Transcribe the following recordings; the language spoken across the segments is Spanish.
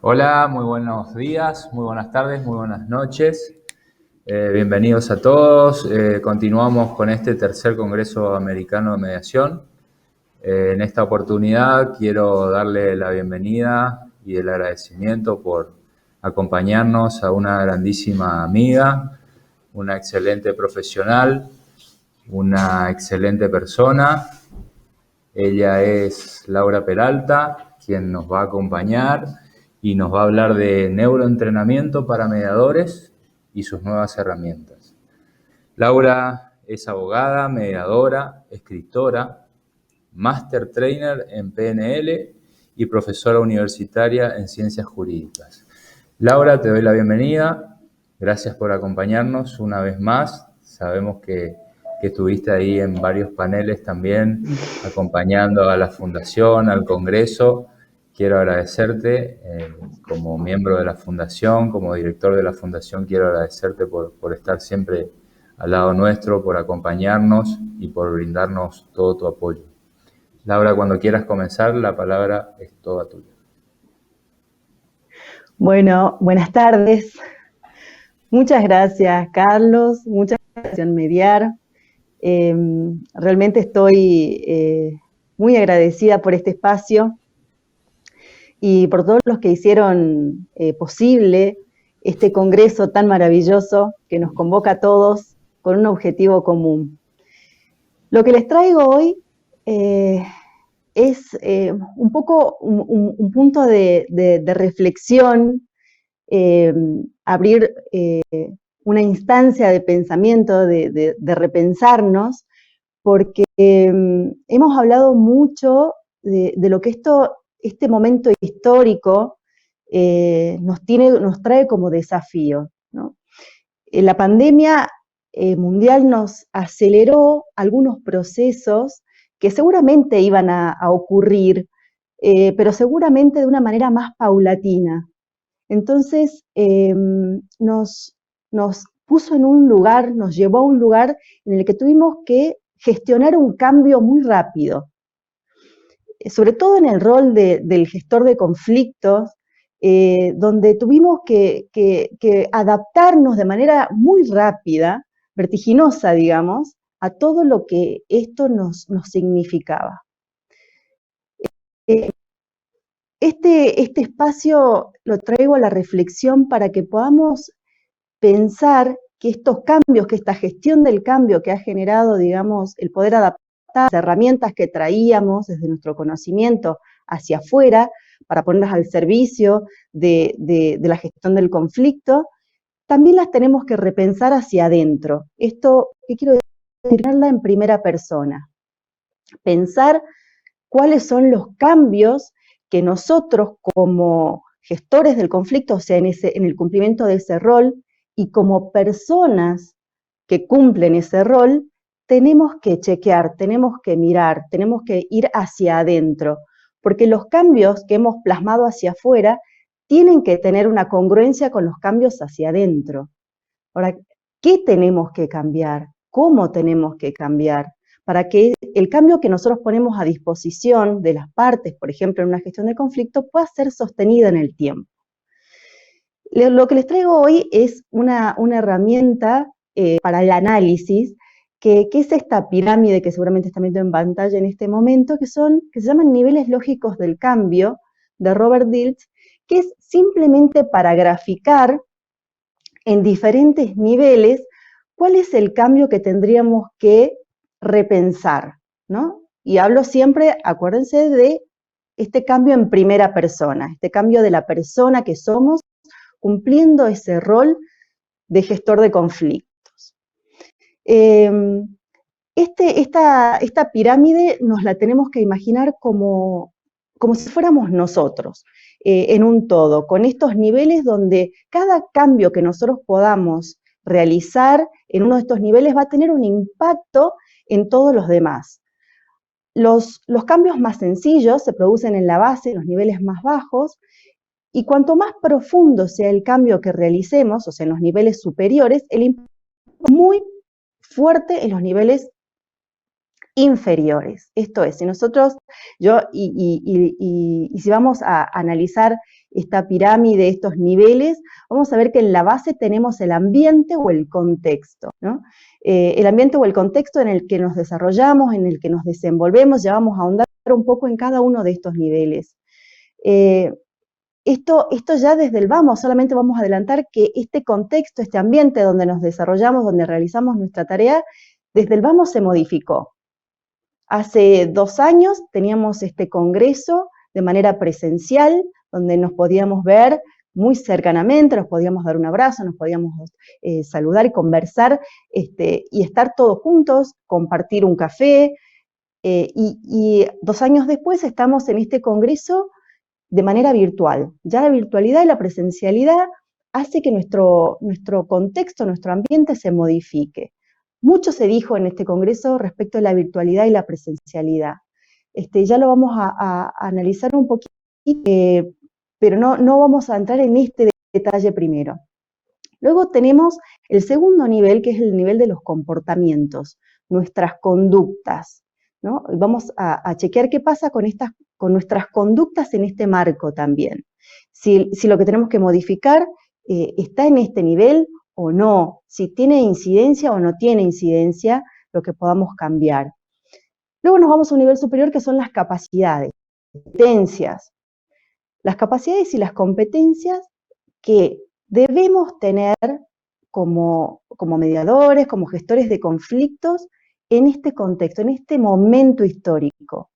Hola, muy buenos días, muy buenas tardes, muy buenas noches. Bienvenidos a todos. Continuamos con este tercer Congreso Americano de Mediación. En esta oportunidad quiero darle la bienvenida y el agradecimiento por acompañarnos a una grandísima amiga, una excelente profesional, una excelente persona. Ella es Laura Peralta, quien nos va a acompañar y nos va a hablar de neuroentrenamiento para mediadores y sus nuevas herramientas. Laura es abogada, mediadora, escritora, Master Trainer en PNL y profesora universitaria en Ciencias Jurídicas. Laura, te doy la bienvenida. Gracias por acompañarnos una vez más. Sabemos que estuviste ahí en varios paneles también, acompañando a la Fundación, al Congreso. Quiero agradecerte como miembro de la Fundación, como director de la Fundación, quiero agradecerte por estar siempre al lado nuestro, por acompañarnos y por brindarnos todo tu apoyo. Laura, cuando quieras comenzar, la palabra es toda tuya. Bueno, buenas tardes. Muchas gracias, Carlos. Muchas gracias por mediar. Realmente estoy muy agradecida por este espacio y por todos los que hicieron posible este congreso tan maravilloso que nos convoca a todos con un objetivo común. Lo que les traigo hoy es un poco un punto de reflexión, abrir una instancia de pensamiento, de repensarnos, porque hemos hablado mucho de lo que este momento histórico nos trae como desafío, ¿no? La pandemia mundial nos aceleró algunos procesos que seguramente iban a ocurrir, pero seguramente de una manera más paulatina. Entonces nos puso en un lugar, nos llevó a un lugar en el que tuvimos que gestionar un cambio muy rápido, sobre todo en el rol del gestor de conflictos, donde tuvimos que adaptarnos de manera muy rápida, vertiginosa, digamos, a todo lo que esto nos significaba. Este espacio lo traigo a la reflexión para que podamos pensar que estos cambios, que esta gestión del cambio que ha generado, digamos, el poder adaptar las herramientas que traíamos desde nuestro conocimiento hacia afuera para ponerlas al servicio de la gestión del conflicto, también las tenemos que repensar hacia adentro. Esto, ¿qué quiero decir? Mirarla en primera persona. Pensar cuáles son los cambios que nosotros como gestores del conflicto, o sea, en el cumplimiento de ese rol, y como personas que cumplen ese rol, tenemos que chequear, tenemos que mirar, tenemos que ir hacia adentro, porque los cambios que hemos plasmado hacia afuera tienen que tener una congruencia con los cambios hacia adentro. Ahora, ¿qué tenemos que cambiar? ¿Cómo tenemos que cambiar? Para que el cambio que nosotros ponemos a disposición de las partes, por ejemplo, en una gestión de conflicto, pueda ser sostenida en el tiempo. Lo que les traigo hoy es una herramienta para el análisis, que es esta pirámide que seguramente están viendo en pantalla en este momento, que se llaman niveles lógicos del cambio, de Robert Dilts, que es simplemente para graficar en diferentes niveles cuál es el cambio que tendríamos que repensar, ¿no? Y hablo siempre, acuérdense, de este cambio en primera persona, este cambio de la persona que somos cumpliendo ese rol de gestor de conflictos. Esta pirámide nos la tenemos que imaginar como si fuéramos nosotros, en un todo, con estos niveles donde cada cambio que nosotros podamos realizar en uno de estos niveles va a tener un impacto en todos los demás. Los cambios más sencillos se producen en la base, en los niveles más bajos, y cuanto más profundo sea el cambio que realicemos, o sea, en los niveles superiores, el impacto es muy fuerte en los niveles inferiores. Esto es, si nosotros, si vamos a analizar esta pirámide, estos niveles, vamos a ver que en la base tenemos el ambiente o el contexto, ¿no? El ambiente o el contexto en el que nos desarrollamos, en el que nos desenvolvemos, ya vamos a ahondar un poco en cada uno de estos niveles. Esto ya desde el vamos, solamente vamos a adelantar que este contexto, este ambiente donde nos desarrollamos, donde realizamos nuestra tarea, desde el vamos se modificó. Hace 2 años teníamos este congreso de manera presencial, donde nos podíamos ver muy cercanamente, nos podíamos dar un abrazo, nos podíamos saludar y conversar, y estar todos juntos, compartir un café, y 2 años después estamos en este congreso de manera virtual. Ya la virtualidad y la presencialidad hace que nuestro contexto, nuestro ambiente se modifique. Mucho se dijo en este congreso respecto a la virtualidad y la presencialidad. Ya lo vamos a analizar un poquito, pero no vamos a entrar en este detalle primero. Luego tenemos el segundo nivel, que es el nivel de los comportamientos, nuestras conductas, ¿no? Vamos a chequear qué pasa con nuestras conductas en este marco también. Si lo que tenemos que modificar está en este nivel o no, si tiene incidencia o no tiene incidencia, lo que podamos cambiar. Luego nos vamos a un nivel superior, que son las capacidades, competencias. Las capacidades y las competencias que debemos tener como mediadores, como gestores de conflictos en este contexto, en este momento histórico.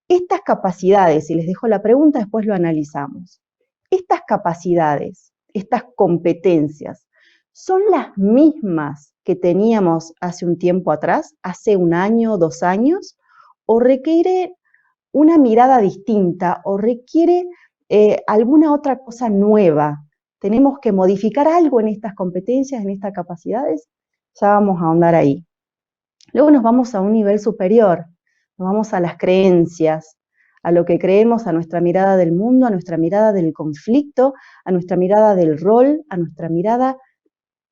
Estas capacidades, y les dejo la pregunta, después lo analizamos. Estas capacidades, estas competencias, ¿son las mismas que teníamos hace un tiempo atrás, hace 1 año, 2 años? ¿O requiere una mirada distinta? ¿O requiere alguna otra cosa nueva? ¿Tenemos que modificar algo en estas competencias, en estas capacidades? Ya vamos a ahondar ahí. Luego nos vamos a un nivel superior, nos vamos a las creencias, a lo que creemos, a nuestra mirada del mundo, a nuestra mirada del conflicto, a nuestra mirada del rol, a nuestra mirada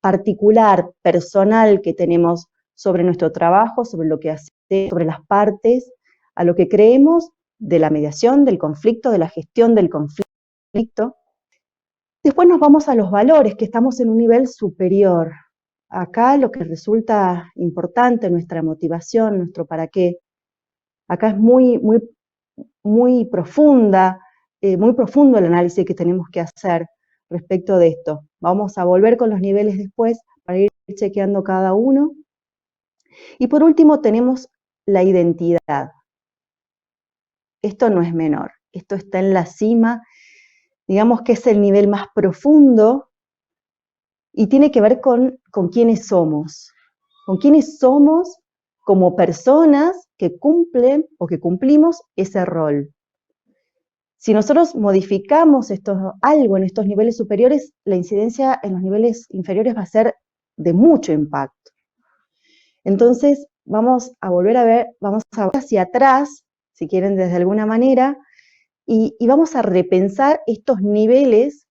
particular, personal que tenemos sobre nuestro trabajo, sobre lo que hacemos, sobre las partes, a lo que creemos de la mediación, del conflicto, de la gestión del conflicto. Después nos vamos a los valores, que estamos en un nivel superior. Acá lo que resulta importante, nuestra motivación, nuestro para qué. Acá es muy profunda, muy profundo el análisis que tenemos que hacer respecto de esto. Vamos a volver con los niveles después para ir chequeando cada uno. Y por último tenemos la identidad. Esto no es menor, esto está en la cima, digamos que es el nivel más profundo y tiene que ver con quiénes somos como personas que cumplen o que cumplimos ese rol. Si nosotros modificamos algo en estos niveles superiores, la incidencia en los niveles inferiores va a ser de mucho impacto. Entonces, vamos a volver a ver, vamos a ver hacia atrás, si quieren desde alguna manera, y vamos a repensar estos niveles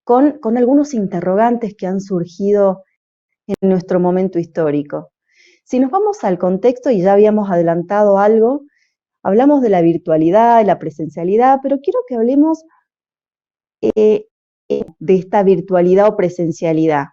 con algunos interrogantes que han surgido en nuestro momento histórico. Si nos vamos al contexto, y ya habíamos adelantado algo, hablamos de la virtualidad, de la presencialidad, pero quiero que hablemos de esta virtualidad o presencialidad.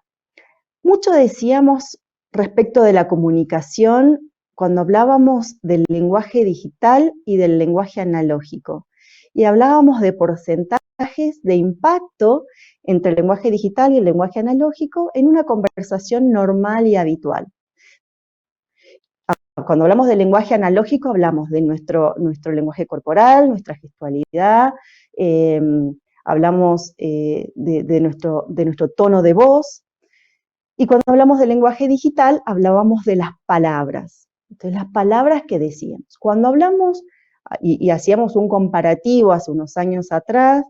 Mucho decíamos respecto de la comunicación cuando hablábamos del lenguaje digital y del lenguaje analógico. Y hablábamos de porcentajes de impacto entre el lenguaje digital y el lenguaje analógico en una conversación normal y habitual. Cuando hablamos del lenguaje analógico, hablamos de nuestro lenguaje corporal, nuestra gestualidad, hablamos de nuestro tono de voz, y cuando hablamos del lenguaje digital, hablábamos de las palabras. Entonces, las palabras que decíamos. Cuando hablamos, y hacíamos un comparativo hace unos años atrás,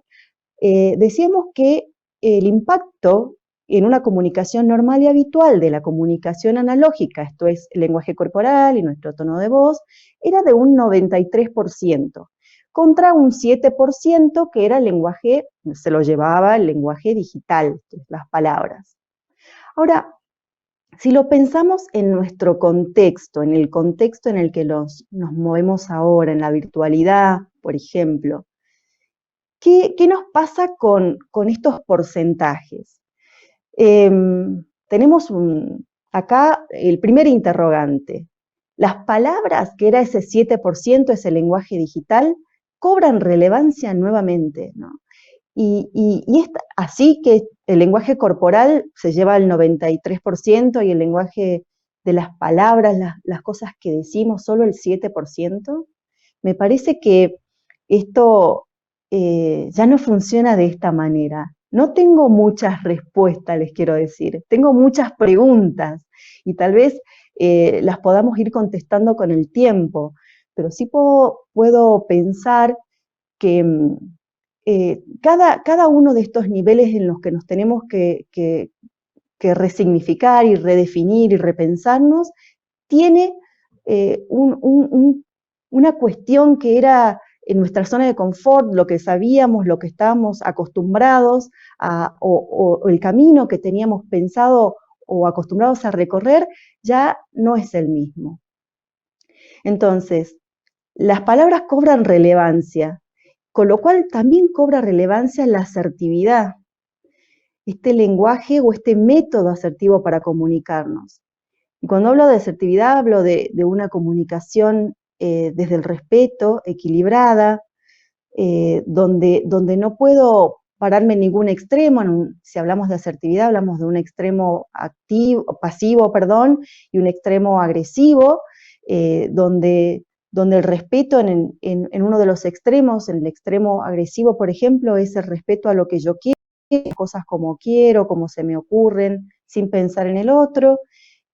decíamos que el impacto en una comunicación normal y habitual de la comunicación analógica, esto es el lenguaje corporal y nuestro tono de voz, era de un 93%, contra un 7% que era el lenguaje, se lo llevaba el lenguaje digital, las palabras. Ahora, Si lo pensamos en nuestro contexto, en el contexto en el que nos movemos ahora, en la virtualidad, por ejemplo, ¿qué nos pasa con estos porcentajes? Tenemos acá el primer interrogante. Las palabras, que era ese 7%, ese lenguaje digital, cobran relevancia nuevamente, ¿no? Y así que el lenguaje corporal se lleva al 93% y el lenguaje de las palabras, las cosas que decimos, solo el 7%. Me parece que esto ya no funciona de esta manera. No tengo muchas respuestas, les quiero decir. Tengo muchas preguntas y tal vez las podamos ir contestando con el tiempo, pero sí puedo pensar que cada uno de estos niveles en los que nos tenemos que resignificar y redefinir y repensarnos, tiene una cuestión que era en nuestra zona de confort, lo que sabíamos, lo que estábamos acostumbrados o el camino que teníamos pensado o acostumbrados a recorrer, ya no es el mismo. Entonces, las palabras cobran relevancia, con lo cual también cobra relevancia la asertividad, este lenguaje o este método asertivo para comunicarnos. Y cuando hablo de asertividad, hablo de una comunicación desde el respeto, equilibrada, donde no puedo pararme en ningún extremo. Si hablamos de asertividad, hablamos de un extremo pasivo, y un extremo agresivo, donde el respeto en uno de los extremos, en el extremo agresivo, por ejemplo, es el respeto a lo que yo quiero, cosas como quiero, como se me ocurren, sin pensar en el otro,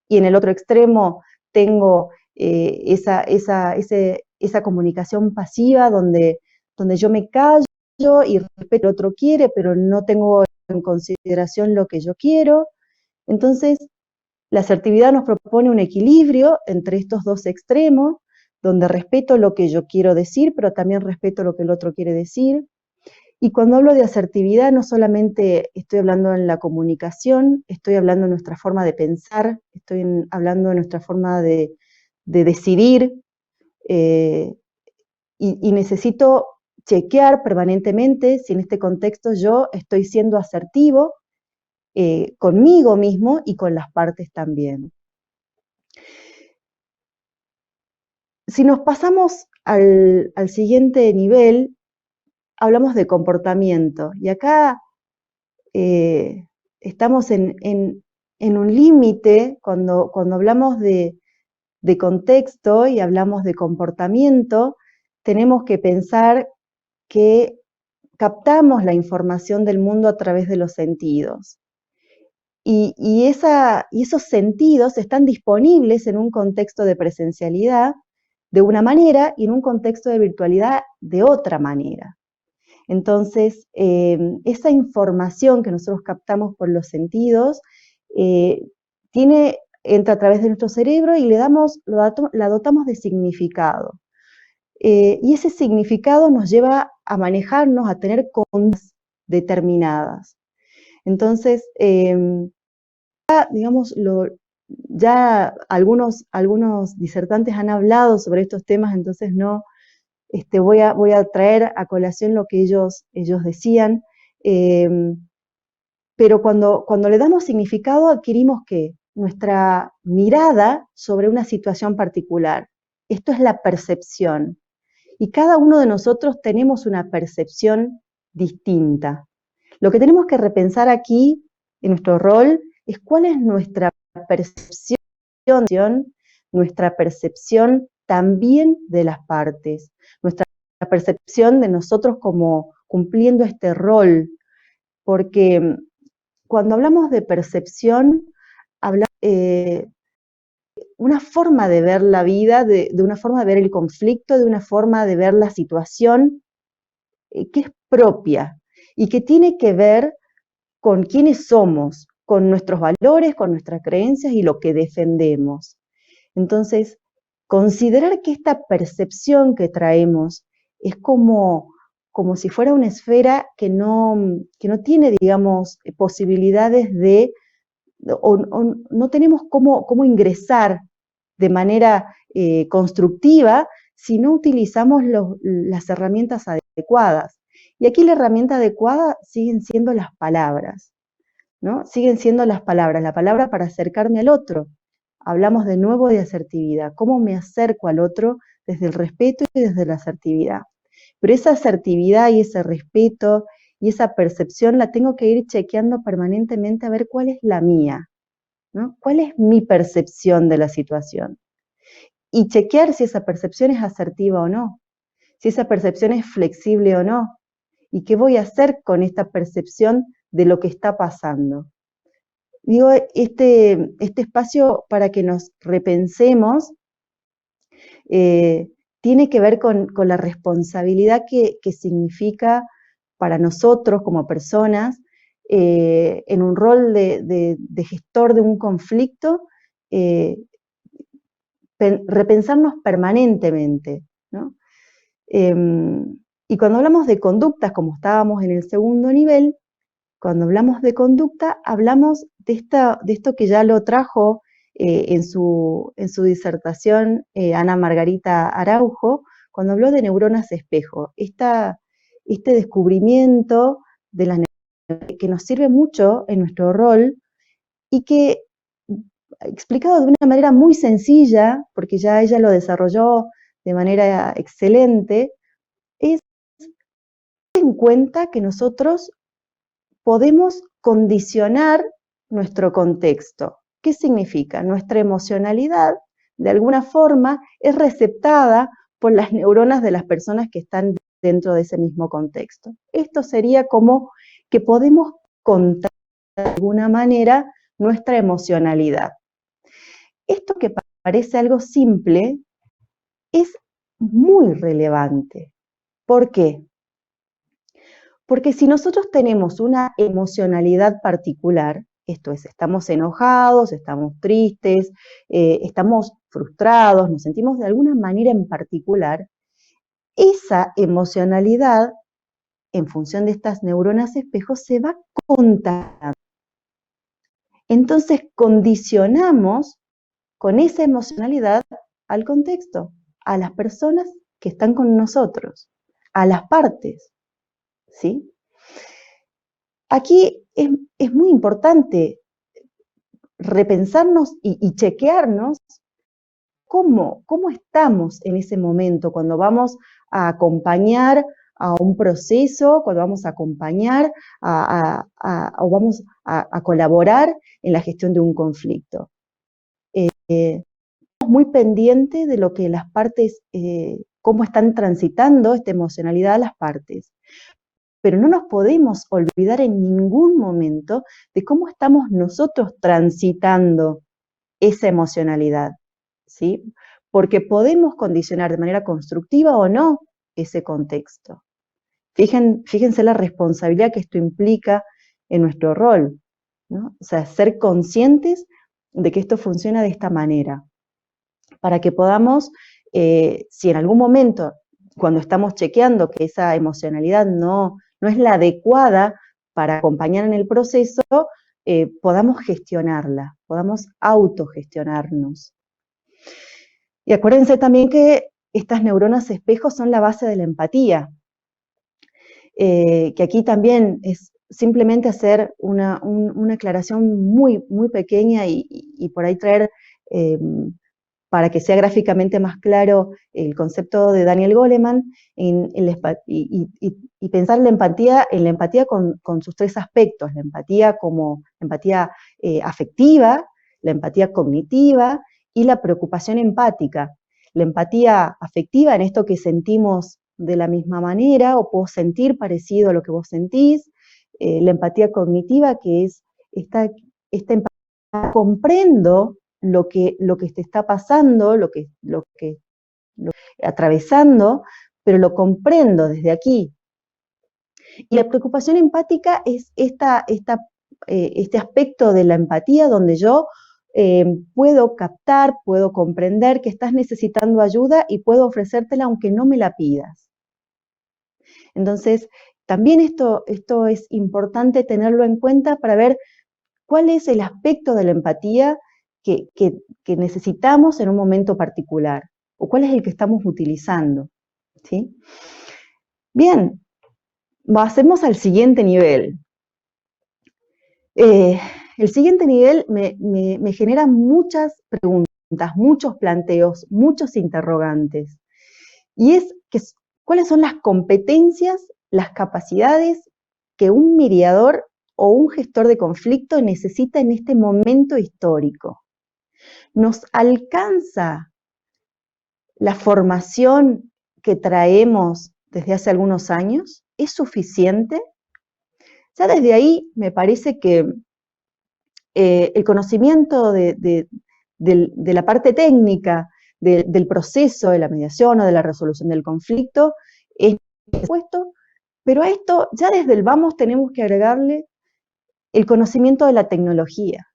y en el otro extremo tengo esa comunicación pasiva donde yo me callo y respeto lo que el otro quiere, pero no tengo en consideración lo que yo quiero. Entonces, la asertividad nos propone un equilibrio entre estos dos extremos, donde respeto lo que yo quiero decir, pero también respeto lo que el otro quiere decir. Y cuando hablo de asertividad, no solamente estoy hablando en la comunicación, estoy hablando en nuestra forma de pensar, estoy hablando de nuestra forma de decidir, y necesito chequear permanentemente si en este contexto yo estoy siendo asertivo conmigo mismo y con las partes también. Si nos pasamos al siguiente nivel, hablamos de comportamiento. Y acá estamos en un límite cuando hablamos de contexto y hablamos de comportamiento, tenemos que pensar que captamos la información del mundo a través de los sentidos. Y esos sentidos están disponibles en un contexto de presencialidad de una manera y en un contexto de virtualidad de otra manera. Entonces, esa información que nosotros captamos por los sentidos entra a través de nuestro cerebro y la dotamos de significado. Y ese significado nos lleva a manejarnos, a tener conductas determinadas. Entonces, digamos, ya algunos disertantes han hablado sobre estos temas, entonces no voy a traer a colación lo que ellos decían, pero cuando le damos significado adquirimos ¿qué? Nuestra mirada sobre una situación particular. Esto es la percepción. Y cada uno de nosotros tenemos una percepción distinta. Lo que tenemos que repensar aquí, en nuestro rol, es cuál es nuestra percepción también de las partes, nuestra percepción de nosotros como cumpliendo este rol, porque cuando hablamos de percepción, hablamos una forma de ver la vida, de una forma de ver el conflicto, de una forma de ver la situación que es propia y que tiene que ver con quiénes somos, con nuestros valores, con nuestras creencias y lo que defendemos. Entonces, considerar que esta percepción que traemos es como si fuera una esfera que no tiene, digamos, posibilidades de o no tenemos cómo ingresar de manera constructiva si no utilizamos las herramientas adecuadas. Y aquí la herramienta adecuada siguen siendo las palabras, ¿no? Siguen siendo las palabras, la palabra para acercarme al otro. Hablamos de nuevo de asertividad, cómo me acerco al otro desde el respeto y desde la asertividad. Pero esa asertividad y ese respeto y esa percepción la tengo que ir chequeando permanentemente a ver cuál es la mía, ¿no? ¿Cuál es mi percepción de la situación? Y chequear si esa percepción es asertiva o no, si esa percepción es flexible o no, y qué voy a hacer con esta percepción de lo que está pasando. Digo, este espacio para que nos repensemos tiene que ver con la responsabilidad que significa para nosotros como personas en un rol de gestor de un conflicto, repensarnos permanentemente, ¿no? Y cuando hablamos de conductas, como estábamos en el segundo nivel, cuando hablamos de conducta, hablamos de esto que ya lo trajo en su disertación Ana Margarita Araujo, cuando habló de neuronas espejo. Este descubrimiento de las neuronas que nos sirve mucho en nuestro rol y que, explicado de una manera muy sencilla, porque ya ella lo desarrolló de manera excelente, es en cuenta que nosotros podemos condicionar nuestro contexto. ¿Qué significa? Nuestra emocionalidad, de alguna forma, es receptada por las neuronas de las personas que están dentro de ese mismo contexto. Esto sería como que podemos contar de alguna manera nuestra emocionalidad. Esto que parece algo simple es muy relevante. ¿Por qué? Porque si nosotros tenemos una emocionalidad particular, esto es, estamos enojados, estamos tristes, estamos frustrados, nos sentimos de alguna manera en particular, esa emocionalidad, en función de estas neuronas espejos, se va contagiando. Entonces condicionamos con esa emocionalidad al contexto, a las personas que están con nosotros, a las partes, ¿sí? Aquí es muy importante repensarnos y chequearnos cómo estamos en ese momento, cuando vamos a acompañar a un proceso, cuando vamos a acompañar o vamos a colaborar en la gestión de un conflicto. Estamos muy pendientes de lo que las partes, cómo están transitando esta emocionalidad a las partes. Pero no nos podemos olvidar en ningún momento de cómo estamos nosotros transitando esa emocionalidad, ¿sí? Porque podemos condicionar de manera constructiva o no ese contexto. Fíjense la responsabilidad que esto implica en nuestro rol, ¿no? O sea, ser conscientes de que esto funciona de esta manera, para que podamos, si en algún momento, cuando estamos chequeando que esa emocionalidad no es la adecuada para acompañar en el proceso, podamos gestionarla, podamos autogestionarnos. Y acuérdense también que estas neuronas espejos son la base de la empatía, que aquí también es simplemente hacer una aclaración muy, muy pequeña y por ahí traer, para que sea gráficamente más claro, el concepto de Daniel Goleman y pensar en la empatía con sus tres aspectos: la empatía como empatía afectiva, la empatía cognitiva y la preocupación empática. La empatía afectiva, en esto que sentimos de la misma manera o puedo sentir parecido a lo que vos sentís. La empatía cognitiva, que es esta empatía, comprendo lo que te está pasando, lo que atravesando, pero lo comprendo desde aquí. Y la preocupación empática es este aspecto de la empatía donde yo puedo captar, puedo comprender que estás necesitando ayuda y puedo ofrecértela aunque no me la pidas. Entonces, también esto es importante tenerlo en cuenta para ver cuál es el aspecto de la empatía que necesitamos en un momento particular, o cuál es el que estamos utilizando, ¿sí? Bien, pasemos al siguiente nivel. El siguiente nivel me genera muchas preguntas, muchos planteos, muchos interrogantes. Y es que, ¿cuáles son las competencias, las capacidades que un mediador o un gestor de conflicto necesita en este momento histórico? ¿Nos alcanza la formación que traemos desde hace algunos años? ¿Es suficiente? Ya desde ahí me parece que el conocimiento de la parte técnica del proceso de la mediación o de la resolución del conflicto es puesto, pero a esto ya desde el vamos tenemos que agregarle el conocimiento de la tecnología,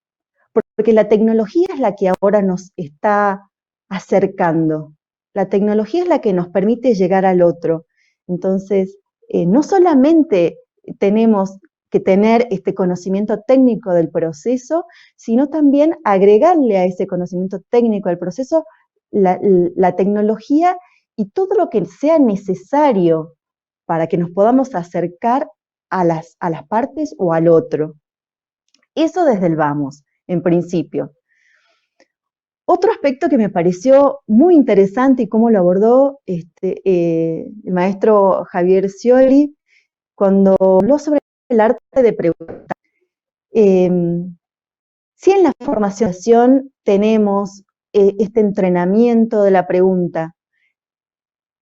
porque la tecnología es la que ahora nos está acercando, la tecnología es la que nos permite llegar al otro. Entonces, no solamente tenemos que tener este conocimiento técnico del proceso, sino también agregarle a ese conocimiento técnico del proceso la tecnología y todo lo que sea necesario para que nos podamos acercar a las partes o al otro. Eso desde el vamos, en principio. Otro aspecto que me pareció muy interesante y cómo lo abordó el maestro Javier Scioli cuando habló sobre el arte de preguntar. Si en la formación tenemos este entrenamiento de la pregunta,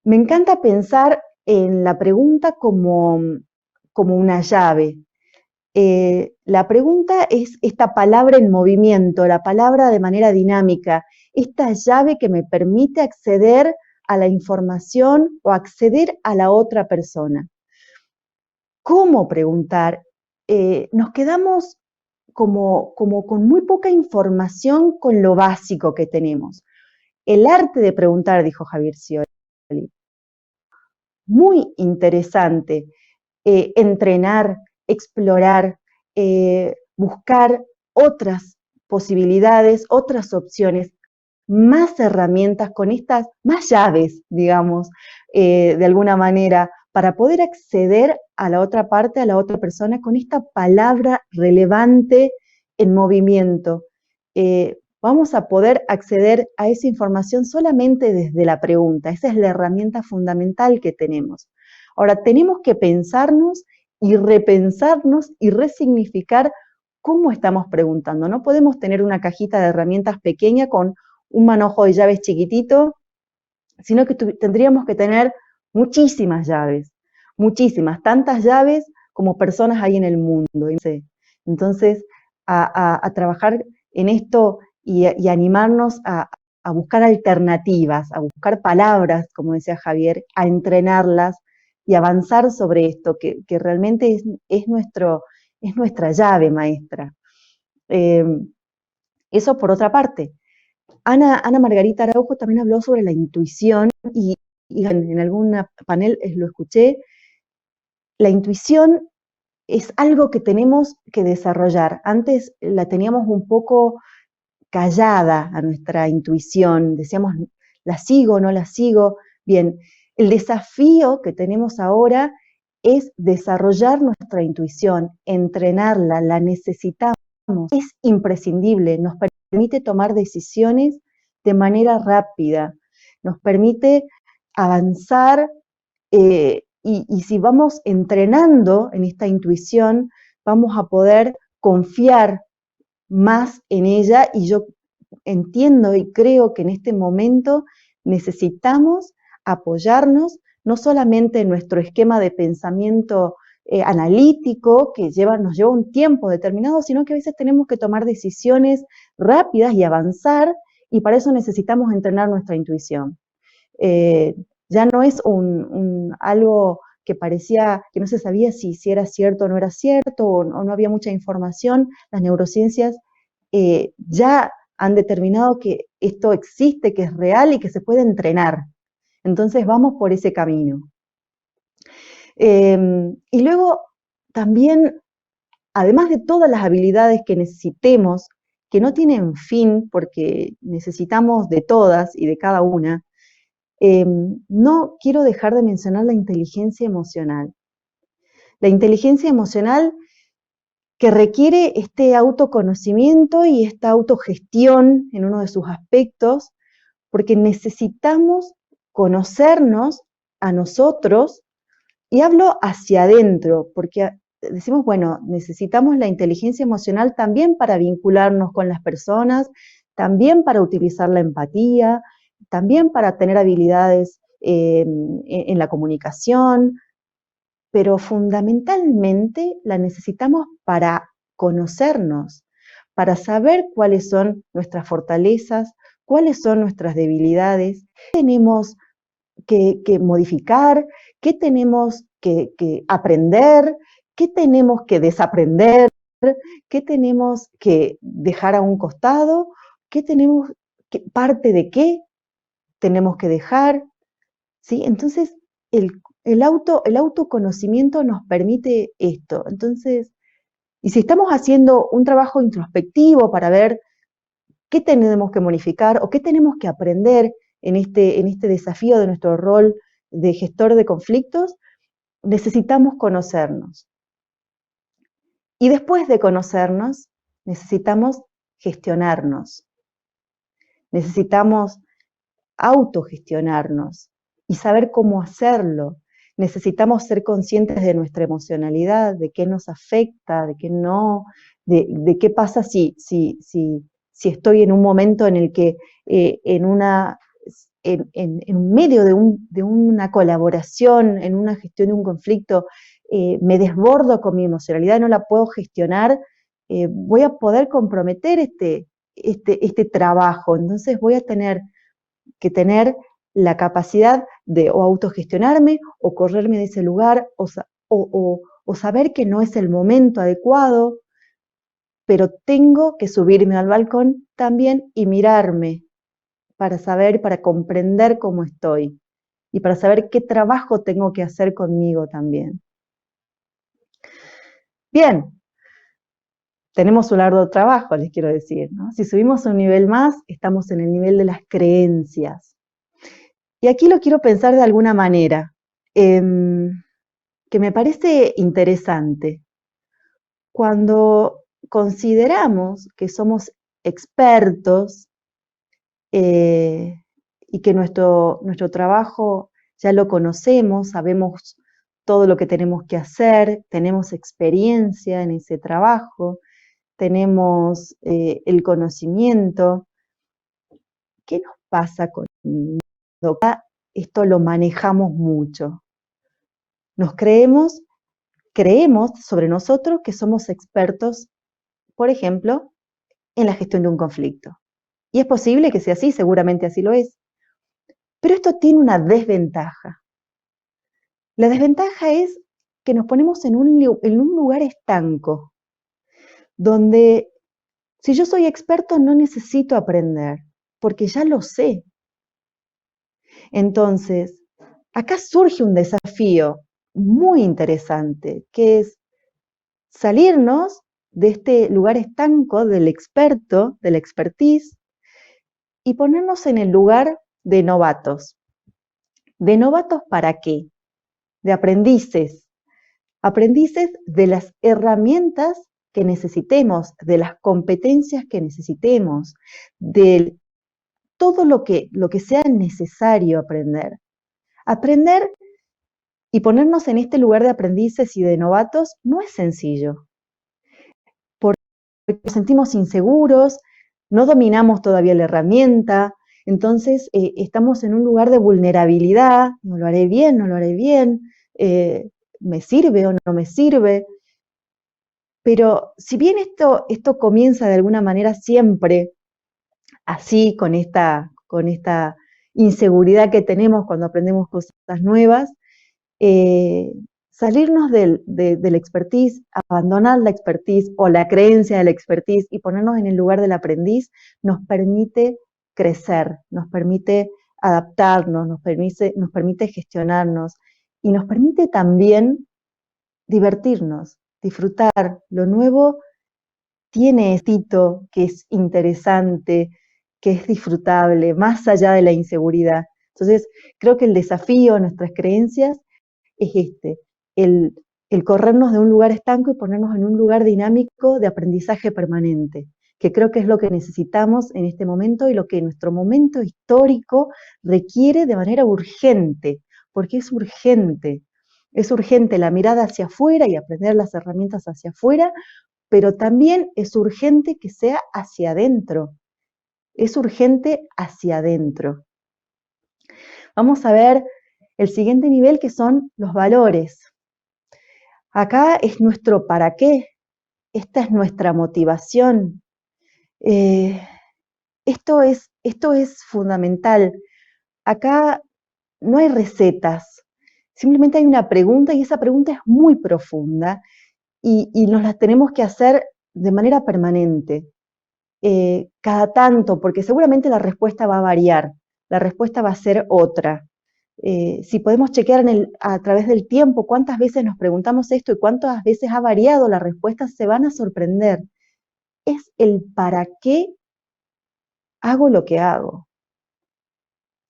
me encanta pensar en la pregunta como una llave. La pregunta es esta palabra en movimiento, la palabra de manera dinámica, esta llave que me permite acceder a la información o acceder a la otra persona. ¿Cómo preguntar? Nos quedamos como con muy poca información con lo básico que tenemos. El arte de preguntar, dijo Javier Scioli. Muy interesante. Entrenar, explorar, buscar otras posibilidades, otras opciones, más herramientas con estas, más llaves, digamos, de alguna manera, para poder acceder a la otra parte, a la otra persona, con esta palabra relevante en movimiento. Vamos a poder acceder a esa información solamente desde la pregunta. Esa es la herramienta fundamental que tenemos. Ahora, tenemos que pensarnos y repensarnos y resignificar cómo estamos preguntando. No podemos tener una cajita de herramientas pequeña con un manojo de llaves chiquitito, sino que tendríamos que tener muchísimas llaves, muchísimas, tantas llaves como personas hay en el mundo. Entonces, a trabajar en esto y animarnos a buscar alternativas, a buscar palabras, como decía Javier, a entrenarlas y avanzar sobre esto, que realmente es nuestra llave maestra. Eso por otra parte. Ana Margarita Araujo también habló sobre la intuición y en algún panel lo escuché. La intuición es algo que tenemos que desarrollar. Antes la teníamos un poco callada a nuestra intuición, decíamos, ¿la sigo o no la sigo? Bien, el desafío que tenemos ahora es desarrollar nuestra intuición, entrenarla, la necesitamos, es imprescindible, nos permite tomar decisiones de manera rápida, nos permite avanzar y si vamos entrenando en esta intuición, vamos a poder confiar más en ella y yo entiendo y creo que en este momento necesitamos apoyarnos no solamente en nuestro esquema de pensamiento analítico que nos lleva un tiempo determinado, sino que a veces tenemos que tomar decisiones rápidas y avanzar y para eso necesitamos entrenar nuestra intuición. Ya no es algo que parecía que no se sabía si era cierto o no era cierto, o no había mucha información. Las neurociencias ya han determinado que esto existe, que es real y que se puede entrenar. Entonces vamos por ese camino. Y luego también además de todas las habilidades que necesitemos, que no tienen fin porque necesitamos de todas y de cada una, no quiero dejar de mencionar la inteligencia emocional. La inteligencia emocional que requiere este autoconocimiento y esta autogestión en uno de sus aspectos, porque necesitamos conocernos a nosotros, y hablo hacia adentro, porque decimos, bueno, necesitamos la inteligencia emocional también para vincularnos con las personas, también para utilizar la empatía, también para tener habilidades en la comunicación, pero fundamentalmente la necesitamos para conocernos, para saber cuáles son nuestras fortalezas, cuáles son nuestras debilidades, qué tenemos que modificar, qué tenemos que aprender, qué tenemos que desaprender, qué tenemos que dejar a un costado, qué tenemos, parte de qué tenemos que dejar, ¿sí? Entonces, el autoconocimiento nos permite esto. Entonces, y si estamos haciendo un trabajo introspectivo para ver qué tenemos que modificar o qué tenemos que aprender en este desafío de nuestro rol de gestor de conflictos, necesitamos conocernos. Y después de conocernos, necesitamos gestionarnos. Necesitamos autogestionarnos y saber cómo hacerlo. Necesitamos ser conscientes de nuestra emocionalidad, de qué nos afecta, de qué no, de qué pasa si estoy en un momento en el que en medio de una colaboración, en una gestión de un conflicto, me desbordo con mi emocionalidad, no la puedo gestionar, voy a poder comprometer este trabajo. Entonces voy a tener que tener la capacidad de o autogestionarme o correrme de ese lugar o saber que no es el momento adecuado, pero tengo que subirme al balcón también y mirarme para saber, para comprender cómo estoy y para saber qué trabajo tengo que hacer conmigo también. Bien, tenemos un largo trabajo, les quiero decir, ¿no? Si subimos un nivel más, estamos en el nivel de las creencias. Y aquí lo quiero pensar de alguna manera, que me parece interesante. Cuando consideramos que somos expertos y que nuestro trabajo ya lo conocemos, sabemos todo lo que tenemos que hacer, tenemos experiencia en ese trabajo, tenemos el conocimiento. ¿Qué nos pasa con esto? Lo manejamos mucho. Creemos sobre nosotros que somos expertos, por ejemplo, en la gestión de un conflicto. Y es posible que sea así, seguramente así lo es. Pero esto tiene una desventaja. La desventaja es que nos ponemos en un lugar estanco, donde si yo soy experto no necesito aprender, porque ya lo sé. Entonces, acá surge un desafío muy interesante, que es salirnos de este lugar estanco del experto, de la expertise, y ponernos en el lugar de novatos. ¿De novatos para qué? De aprendices. Aprendices de las herramientas que necesitemos, de las competencias que necesitemos, de todo lo que sea necesario aprender. Aprender y ponernos en este lugar de aprendices y de novatos no es sencillo. Porque nos sentimos inseguros, no dominamos todavía la herramienta, entonces estamos en un lugar de vulnerabilidad, no lo haré bien, no lo haré bien, me sirve o no me sirve. Pero si bien esto comienza de alguna manera siempre así, con esta inseguridad que tenemos cuando aprendemos cosas nuevas, salirnos del expertise, abandonar la expertise o la creencia del expertise y ponernos en el lugar del aprendiz, nos permite crecer, nos permite adaptarnos, nos permite gestionarnos y nos permite también divertirnos. disfrutar. Lo nuevo tiene esto que es interesante, que es disfrutable, más allá de la inseguridad. Entonces, creo que el desafío a nuestras creencias es el, el corrernos de un lugar estanco y ponernos en un lugar dinámico de aprendizaje permanente, que creo que es lo que necesitamos en este momento y lo que nuestro momento histórico requiere de manera urgente, porque es urgente. Es urgente la mirada hacia afuera y aprender las herramientas hacia afuera, pero también es urgente que sea hacia adentro. Es urgente hacia adentro. Vamos a ver el siguiente nivel, que son los valores. Acá es nuestro para qué, esta es nuestra motivación. Esto es fundamental. Acá no hay recetas, simplemente hay una pregunta y esa pregunta es muy profunda y nos la tenemos que hacer de manera permanente, cada tanto, porque seguramente la respuesta va a variar, la respuesta va a ser otra. Si podemos chequear a través del tiempo cuántas veces nos preguntamos esto y cuántas veces ha variado la respuesta, se van a sorprender. Es el para qué hago lo que hago.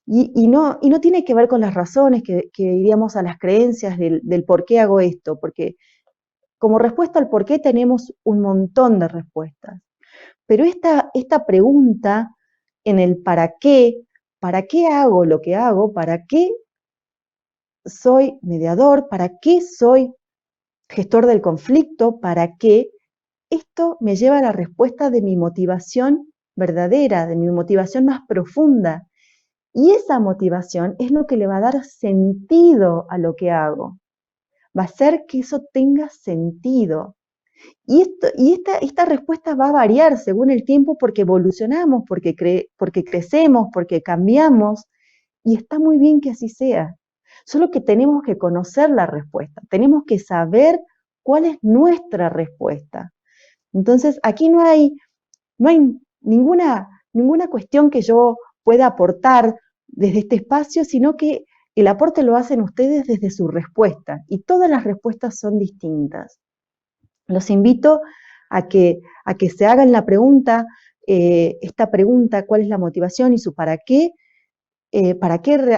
Y no tiene que ver con las razones que iríamos a las creencias del por qué hago esto, porque como respuesta al por qué tenemos un montón de respuestas. Pero esta pregunta en el ¿para qué hago lo que hago? ¿Para qué soy mediador? ¿Para qué soy gestor del conflicto? ¿Para qué? Esto me lleva a la respuesta de mi motivación verdadera, de mi motivación más profunda. Y esa motivación es lo que le va a dar sentido a lo que hago. Va a hacer que eso tenga sentido. Y esta respuesta va a variar según el tiempo porque evolucionamos, porque crecemos, porque cambiamos, y está muy bien que así sea. Solo que tenemos que conocer la respuesta, tenemos que saber cuál es nuestra respuesta. Entonces, aquí no hay ninguna cuestión que yo pueda aportar desde este espacio, sino que el aporte lo hacen ustedes desde su respuesta, y todas las respuestas son distintas. Los invito a que se hagan la pregunta, esta pregunta, ¿cuál es la motivación y su para qué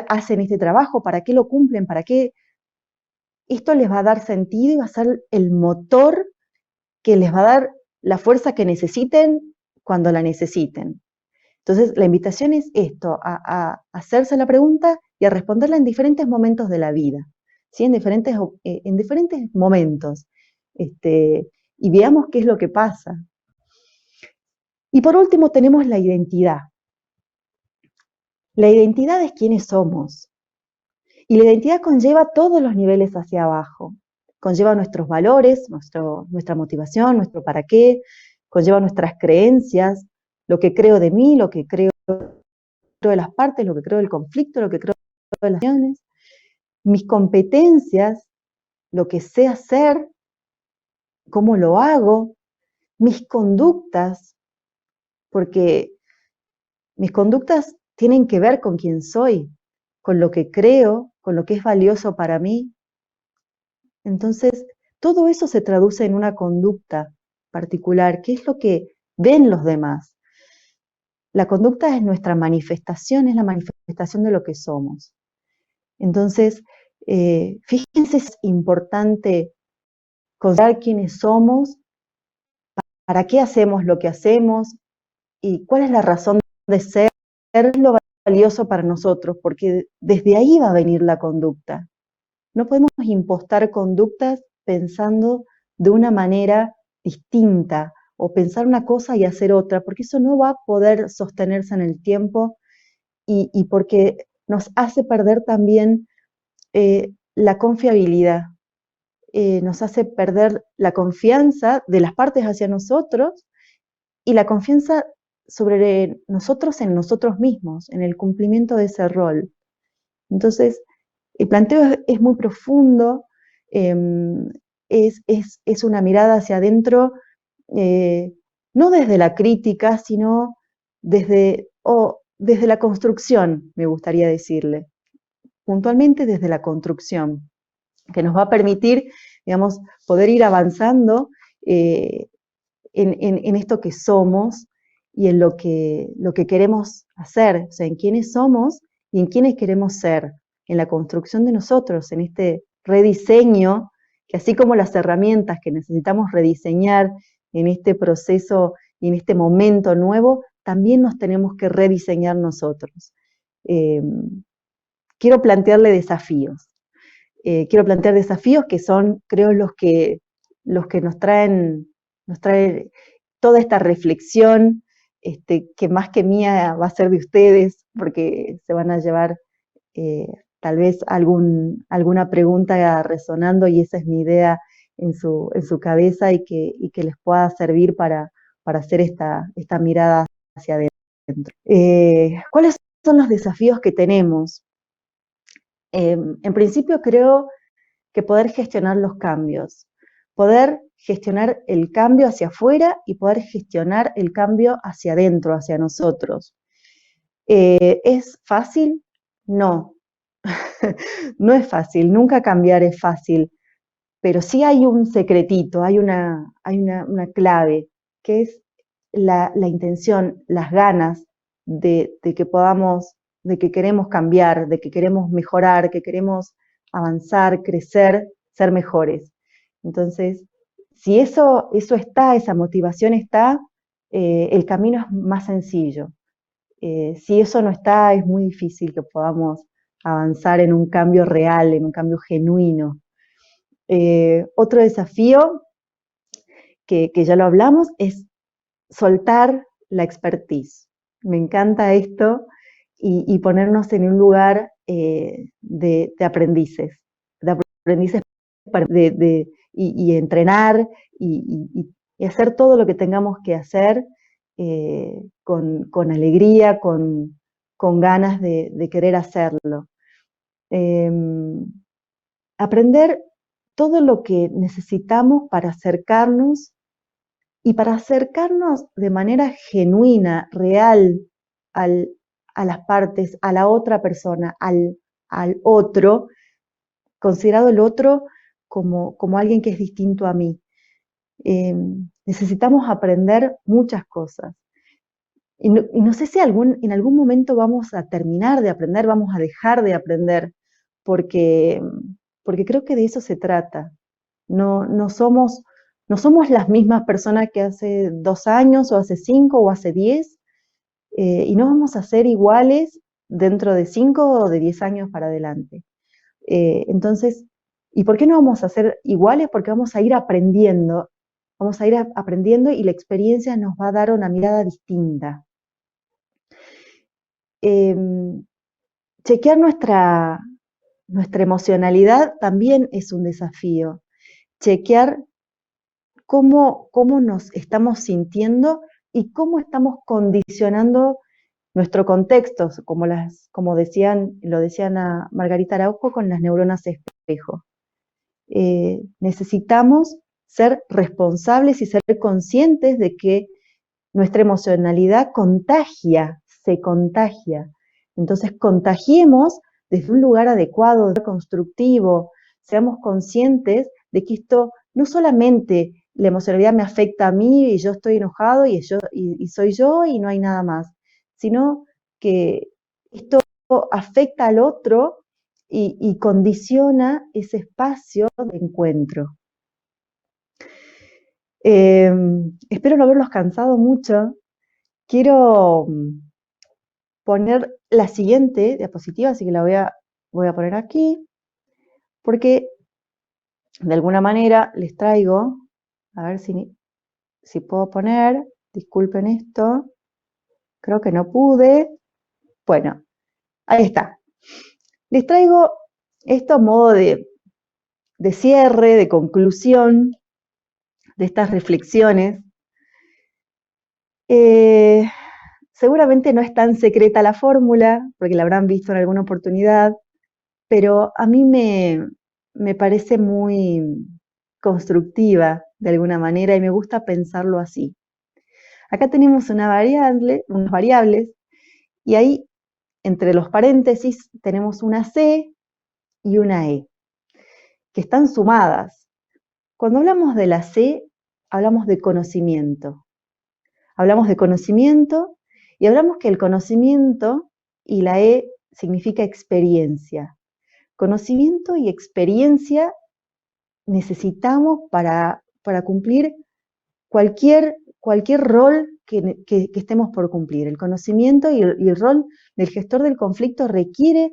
hacen este trabajo? ¿Para qué lo cumplen? ¿Para qué? Esto les va a dar sentido y va a ser el motor que les va a dar la fuerza que necesiten cuando la necesiten. Entonces, la invitación es esto, a hacerse la pregunta y a responderla en diferentes momentos de la vida, ¿sí? En diferentes momentos. Y veamos qué es lo que pasa. Y por último tenemos la identidad. La identidad es quiénes somos. Y la identidad conlleva todos los niveles hacia abajo. Conlleva nuestros valores, nuestra motivación, nuestro para qué, conlleva nuestras creencias, lo que creo de mí, lo que creo de las partes, lo que creo del conflicto, lo que creo de las acciones, mis competencias, lo que sé hacer, cómo lo hago, mis conductas, porque mis conductas tienen que ver con quién soy, con lo que creo, con lo que es valioso para mí. Entonces, todo eso se traduce en una conducta particular, que es lo que ven los demás. La conducta es nuestra manifestación, es la manifestación de lo que somos. Entonces, fíjense, es importante considerar quiénes somos, para qué hacemos lo que hacemos y cuál es la razón de ser, es lo valioso para nosotros, porque desde ahí va a venir la conducta. No podemos impostar conductas pensando de una manera distinta o pensar una cosa y hacer otra, porque eso no va a poder sostenerse en el tiempo y porque nos hace perder también la confiabilidad, nos hace perder la confianza de las partes hacia nosotros y la confianza sobre nosotros en nosotros mismos, en el cumplimiento de ese rol. Entonces, el planteo es muy profundo, es una mirada hacia adentro, no desde la crítica, sino desde la construcción, me gustaría decirle, puntualmente desde la construcción, que nos va a permitir digamos, poder ir avanzando en esto que somos y en lo que queremos hacer, o sea, en quiénes somos y en quiénes queremos ser, en la construcción de nosotros, en este rediseño, que así como las herramientas que necesitamos rediseñar en este proceso y en este momento nuevo, también nos tenemos que rediseñar nosotros. Quiero plantearle desafíos. Quiero plantear desafíos que son, creo, los que nos trae toda esta reflexión, que más que mía va a ser de ustedes, porque se van a llevar tal vez alguna pregunta resonando, y esa es mi idea en su cabeza, y que les pueda servir para hacer esta mirada hacia adentro. ¿Cuáles son los desafíos que tenemos? En principio creo que poder gestionar los cambios, poder gestionar el cambio hacia afuera y poder gestionar el cambio hacia adentro, hacia nosotros. ¿Es fácil? No. No es fácil, nunca cambiar es fácil, pero sí hay un secretito, hay una clave, que es la intención, las ganas de que podamos, de que queremos cambiar, de que queremos mejorar, que queremos avanzar, crecer, ser mejores. Entonces, si eso está, esa motivación está, el camino es más sencillo. Si eso no está, es muy difícil que podamos avanzar en un cambio real, en un cambio genuino. Otro desafío, que ya lo hablamos, es soltar la expertise. Me encanta esto, y ponernos en un lugar de aprendices, y entrenar y hacer todo lo que tengamos que hacer con alegría, con ganas de querer hacerlo. Aprender todo lo que necesitamos para acercarnos, y para acercarnos de manera genuina, real, a las partes, a la otra persona, al otro, considerado el otro como alguien que es distinto a mí. Necesitamos aprender muchas cosas. Y no sé si en algún momento vamos a terminar de aprender, vamos a dejar de aprender, porque creo que de eso se trata. No somos las mismas personas que hace 2 años, o hace 5, o hace 10, y no vamos a ser iguales dentro de 5 o de 10 años para adelante. Entonces, ¿y por qué no vamos a ser iguales? Porque vamos a ir aprendiendo, y la experiencia nos va a dar una mirada distinta. Chequear nuestra emocionalidad también es un desafío. Chequear cómo nos estamos sintiendo y cómo estamos condicionando nuestro contexto, como lo decían a Margarita Araujo con las neuronas espejo. Necesitamos ser responsables y ser conscientes de que nuestra emocionalidad se contagia. Entonces, contagiemos desde un lugar adecuado, constructivo, seamos conscientes de que esto no solamente la emocionalidad me afecta a mí y yo estoy enojado y soy yo y no hay nada más, sino que esto afecta al otro y condiciona ese espacio de encuentro. Espero no haberlos cansado mucho. Quiero poner la siguiente diapositiva, así que la voy a poner aquí, porque de alguna manera les traigo, a ver si puedo poner, disculpen esto, creo que no pude. Bueno, ahí está. Les traigo esto a modo de cierre, de conclusión de estas reflexiones. Seguramente no es tan secreta la fórmula, porque la habrán visto en alguna oportunidad, pero a mí me parece muy constructiva de alguna manera, y me gusta pensarlo así. Acá tenemos unas variables, y ahí entre los paréntesis tenemos una C y una E, que están sumadas. Cuando hablamos de la C, hablamos de conocimiento. Hablamos de conocimiento y hablamos que el conocimiento y la E significa experiencia. Conocimiento y experiencia necesitamos para cumplir cualquier rol que estemos por cumplir. El conocimiento y el rol del gestor del conflicto requiere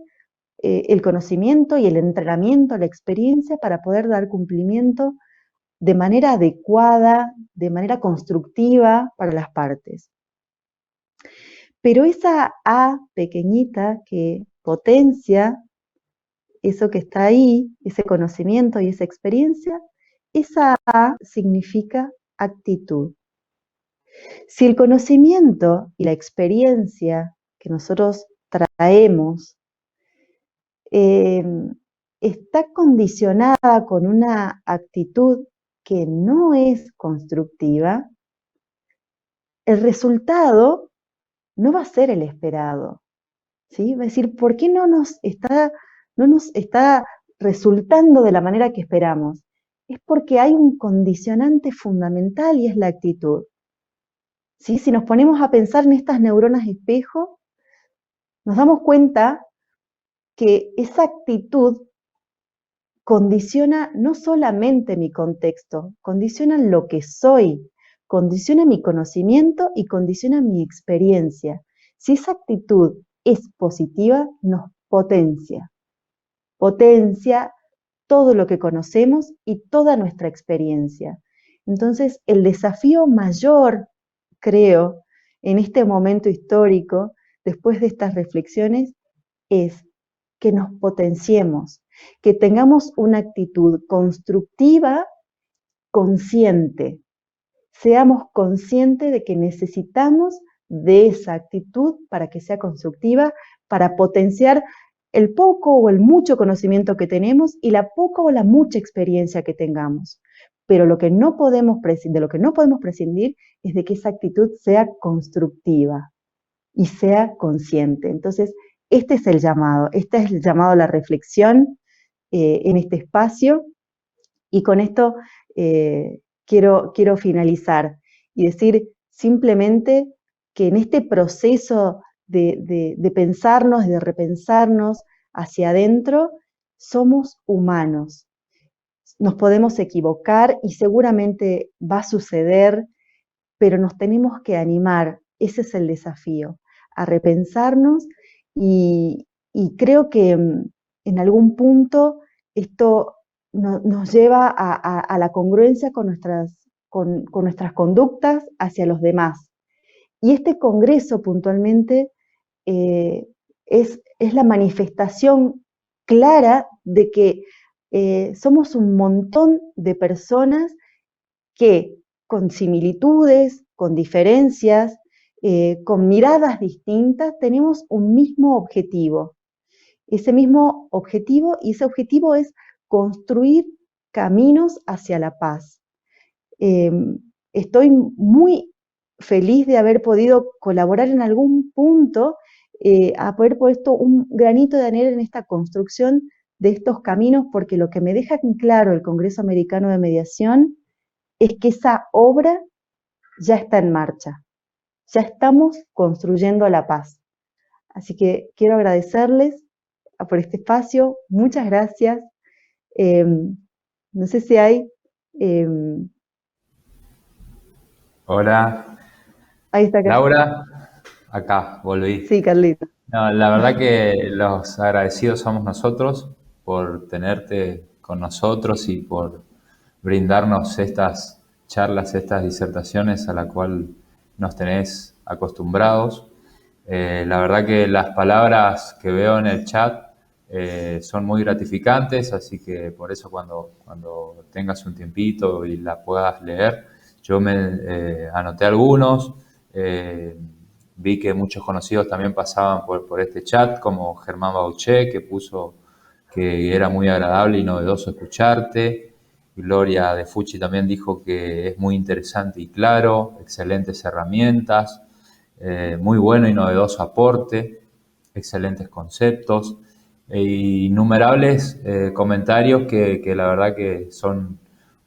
el conocimiento y el entrenamiento, la experiencia para poder dar cumplimiento de manera adecuada, de manera constructiva para las partes. Pero esa A pequeñita que potencia eso que está ahí, ese conocimiento y esa experiencia, esa A significa actitud. Si el conocimiento y la experiencia que nosotros traemos está condicionada con una actitud que no es constructiva, el resultado no va a ser el esperado, ¿sí? Va a decir, ¿por qué no nos está resultando de la manera que esperamos? Es porque hay un condicionante fundamental y es la actitud, ¿sí? Si nos ponemos a pensar en estas neuronas espejo, nos damos cuenta que esa actitud condiciona no solamente mi contexto, condiciona lo que soy, condiciona mi conocimiento y condiciona mi experiencia. Si esa actitud es positiva, nos potencia. Potencia todo lo que conocemos y toda nuestra experiencia. Entonces, el desafío mayor, creo, en este momento histórico, después de estas reflexiones, es que nos potenciemos, que tengamos una actitud constructiva, consciente. Seamos conscientes de que necesitamos de esa actitud para que sea constructiva, para potenciar el poco o el mucho conocimiento que tenemos y la poca o la mucha experiencia que tengamos. Pero de lo que no podemos prescindir es de que esa actitud sea constructiva y sea consciente. Entonces, este es el llamado a la reflexión en este espacio, y con esto quiero finalizar y decir simplemente que en este proceso de pensarnos, de repensarnos hacia adentro, somos humanos. Nos podemos equivocar y seguramente va a suceder, pero nos tenemos que animar, ese es el desafío, a repensarnos y creo que en algún punto esto nos lleva a la congruencia con nuestras conductas hacia los demás. Y este congreso puntualmente es la manifestación clara de que somos un montón de personas que con similitudes, con diferencias, con miradas distintas, tenemos un mismo objetivo. Ese mismo objetivo, y ese objetivo es construir caminos hacia la paz. Estoy muy feliz de haber podido colaborar en algún punto, haber puesto un granito de arena en esta construcción de estos caminos, porque lo que me deja en claro el Congreso Americano de Mediación es que esa obra ya está en marcha, ya estamos construyendo la paz. Así que quiero agradecerles por este espacio, muchas gracias. No sé si hay... Hola, ahí está Laura, acá volví. Sí, Carlita. No, la verdad que los agradecidos somos nosotros por tenerte con nosotros y por brindarnos estas charlas, estas disertaciones a la cual nos tenés acostumbrados. La verdad que las palabras que veo en el chat son muy gratificantes, así que por eso cuando tengas un tiempito y la puedas leer, yo me anoté algunos. Vi que muchos conocidos también pasaban por este chat, como Germán Bauché, que puso que era muy agradable y novedoso escucharte. Gloria de Fucci también dijo que es muy interesante y claro, excelentes herramientas, muy bueno y novedoso aporte, excelentes conceptos e innumerables comentarios que la verdad que son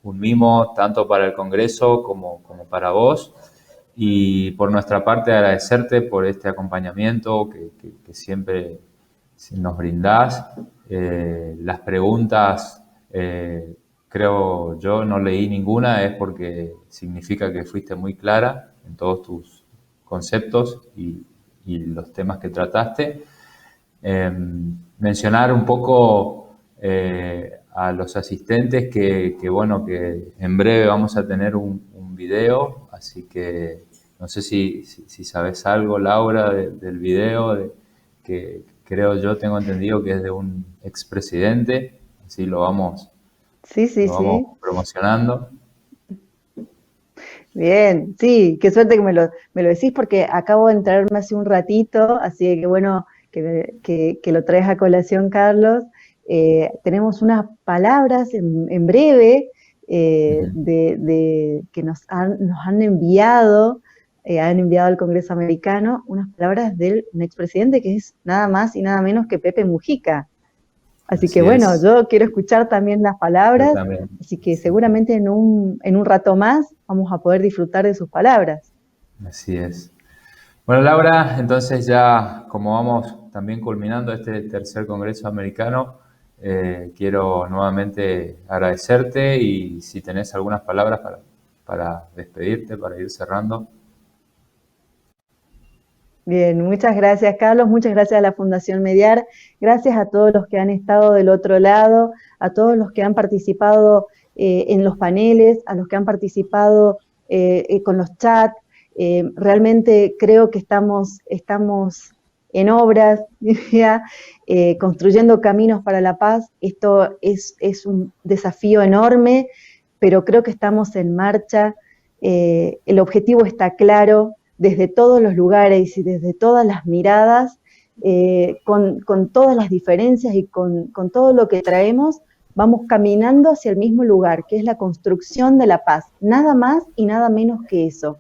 un mimo tanto para el Congreso como para vos. Y por nuestra parte agradecerte por este acompañamiento que siempre nos brindás. Las preguntas, creo yo, no leí ninguna, es porque significa que fuiste muy clara en todos tus conceptos y los temas que trataste. Mencionar un poco a los asistentes bueno, que en breve vamos a tener un video, así que no sé si sabes algo, Laura, del video, que creo yo, tengo entendido que es de un expresidente, así lo vamos Sí, sí, sí. promocionando. Bien, sí, qué suerte que me lo decís porque acabo de enterarme hace un ratito, así que bueno que lo traes a colación, Carlos. Tenemos unas palabras en breve que nos han enviado al Congreso Americano, unas palabras del un expresidente que es nada más y nada menos que Pepe Mujica. Así que Así bueno, es. yo quiero escuchar también las Yo palabras, también. así que seguramente en un rato más vamos a poder disfrutar de sus palabras. Así es. Bueno, Laura, entonces ya como vamos también culminando este tercer Congreso Americano, quiero nuevamente agradecerte y si tenés algunas palabras para despedirte, para ir cerrando. Bien, muchas gracias, Carlos, muchas gracias a la Fundación Mediar, gracias a todos los que han estado del otro lado, a todos los que han participado en los paneles, a los que han participado con los chats. Realmente creo que estamos en obras, diría, construyendo caminos para la paz. Esto es un desafío enorme, pero creo que estamos en marcha. El objetivo está claro, desde todos los lugares y desde todas las miradas, con todas las diferencias y con todo lo que traemos, vamos caminando hacia el mismo lugar, que es la construcción de la paz. Nada más y nada menos que eso.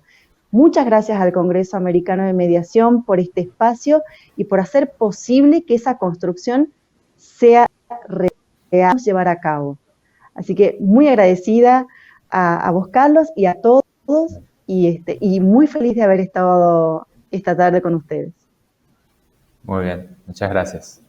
Muchas gracias al Congreso Americano de Mediación por este espacio y por hacer posible que esa construcción sea real, llevar a cabo. Así que muy agradecida a vos, Carlos, y a todos, y muy feliz de haber estado esta tarde con ustedes. Muy bien, muchas gracias.